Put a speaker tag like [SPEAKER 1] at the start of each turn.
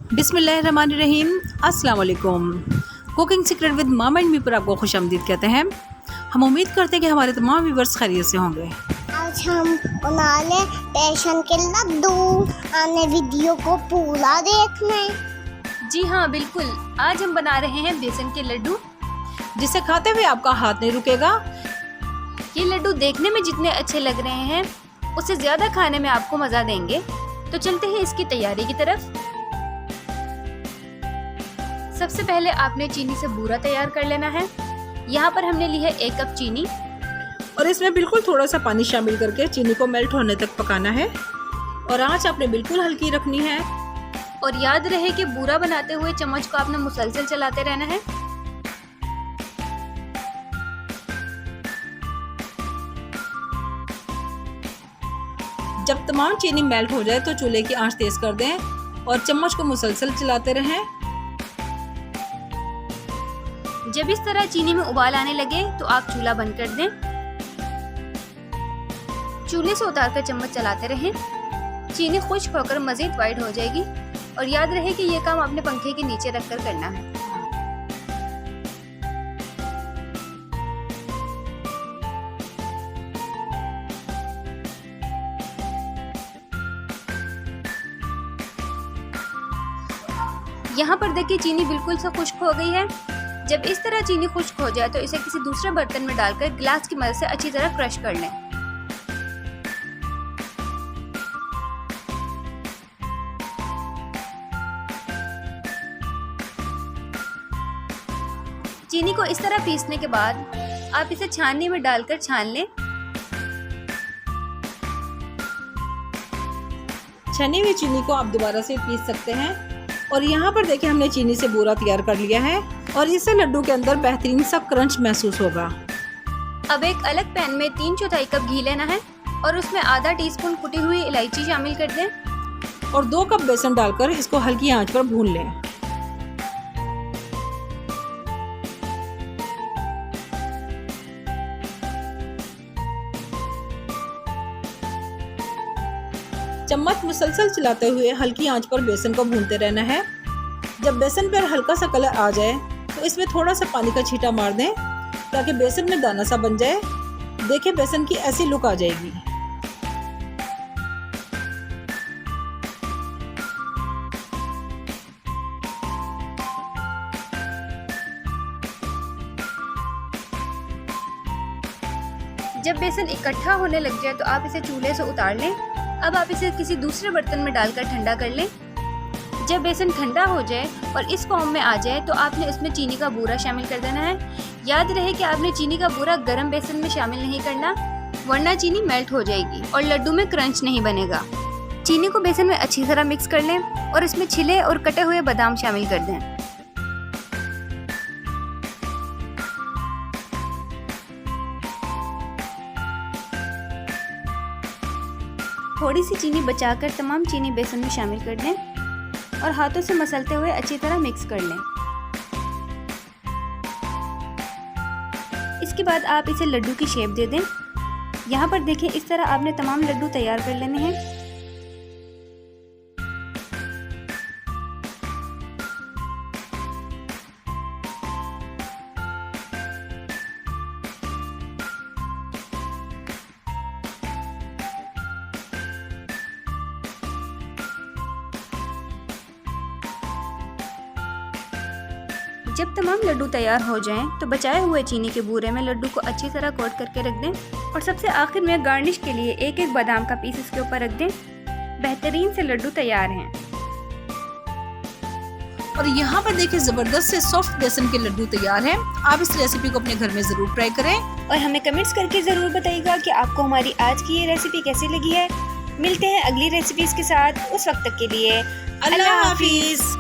[SPEAKER 1] बिस्मिल्लाहिर्रहमानिर्रहीम। अस्सलाम वालेकुम। Cooking secret with mama and me पर आपको खुशामदीद कहते हैं। हम उम्मीद करते हैं कि हमारे तमाम व्यूअर्स खैरियत से होंगे।
[SPEAKER 2] आज हम बना ले बेसन के लड्डू। आने वीडियो को पूरा देखना।
[SPEAKER 3] जी हाँ बिल्कुल, आज हम बना रहे हैं बेसन के लड्डू,
[SPEAKER 1] जिसे खाते हुए आपका हाथ नहीं रुकेगा।
[SPEAKER 3] ये लड्डू देखने में जितने अच्छे लग रहे हैं उससे ज़्यादा खाने में आपको मज़ा देंगे। तो चलते हैं इसकी तैयारी की तरफ। सबसे पहले आपने चीनी से बूरा तैयार कर लेना है। यहाँ पर हमने ली है 1 कप चीनी
[SPEAKER 1] और इसमें बिल्कुल थोड़ा सा पानी शामिल करके चीनी को मेल्ट होने तक पकाना है और आंच आपने बिल्कुल हल्की रखनी है।
[SPEAKER 3] और याद रहे कि बूरा बनाते हुए चम्मच को आपने मुसलसल चलाते रहना है।
[SPEAKER 1] जब तमाम चीनी मेल्ट हो जाए तो चूल्हे की आंच तेज कर दें और चम्मच को मुसलसल चलाते रहें।
[SPEAKER 3] जब इस तरह चीनी में उबाल आने लगे तो आप चूल्हा बंद कर दें। चूल्हे से उतार कर चम्मच चलाते रहें। चीनी खुश्क होकर मज़ीद वाइट हो जाएगी। और याद रहे कि ये काम आपने पंखे के नीचे रखकर करना है। यहाँ पर देखिए चीनी बिल्कुल से खुश्क हो गई है। जब इस तरह चीनी खुश्क हो जाए तो इसे किसी दूसरे बर्तन में डालकर गिलास की मदद से अच्छी तरह क्रश कर लें। चीनी को इस तरह पीसने के बाद आप इसे छाननी में डालकर छान लें।
[SPEAKER 1] छनी हुई चीनी को आप दोबारा से पीस सकते हैं। और यहाँ पर देखिए हमने चीनी से बूरा तैयार कर लिया है और इससे लड्डू के अंदर बेहतरीन सा क्रंच महसूस होगा।
[SPEAKER 3] अब एक अलग पैन में 3/4 कप घी लेना है और उसमें आधा टीस्पून कुटी हुई इलायची शामिल कर दें।
[SPEAKER 1] और 2 कप बेसन डालकर इसको हल्की आंच पर भून लें। चम्मच मुसलसल चलाते हुए हल्की आंच पर बेसन को भूनते रहना है। जब बेसन पर हल्का सा कलर आ जाए तो इसमें थोड़ा सा पानी का छींटा मार दें ताकि बेसन में दाना सा बन जाए। देखिए बेसन की ऐसी लुक आ जाएगी।
[SPEAKER 3] जब बेसन इकट्ठा होने लग जाए तो आप इसे चूल्हे से उतार लें। अब आप इसे किसी दूसरे बर्तन में डालकर ठंडा कर लें। जब बेसन ठंडा हो जाए और इस फॉर्म में आ जाए तो आपने इसमें चीनी का बूरा शामिल कर देना है। याद रहे कि आपने चीनी का बूरा गर्म बेसन में शामिल नहीं करना, वरना चीनी मेल्ट हो जाएगी और लड्डू में क्रंच नहीं बनेगा। चीनी को बेसन में अच्छी तरह मिक्स कर लें और इसमें छिले और कटे हुए बादाम शामिल कर दें। थोड़ी सी चीनी बचाकर तमाम चीनी बेसन में शामिल कर दें और हाथों से मसलते हुए अच्छी तरह मिक्स कर लें। इसके बाद आप इसे लड्डू की शेप दे दें। यहाँ पर देखें इस तरह आपने तमाम लड्डू तैयार कर लेने हैं। जब तमाम लड्डू तैयार हो जाएं तो बचाए हुए चीनी के बूरे में लड्डू को अच्छी तरह कोट करके रख दें और सबसे आखिर में गार्निश के लिए एक बादाम का पीस इसके ऊपर रख दें। बेहतरीन से लड्डू तैयार हैं।
[SPEAKER 1] और यहाँ पर देखिए ज़बरदस्त से सॉफ्ट बेसन के लड्डू तैयार हैं। आप इस रेसिपी को अपने घर में ज़रूर ट्राई करें
[SPEAKER 3] और हमें कमेंट्स करके ज़रूर बताइएगा कि आपको हमारी आज की ये रेसिपी कैसी लगी है। मिलते हैं अगली रेसिपीज़ के साथ। उस वक्त तक के लिए अल्लाह हाफिज़।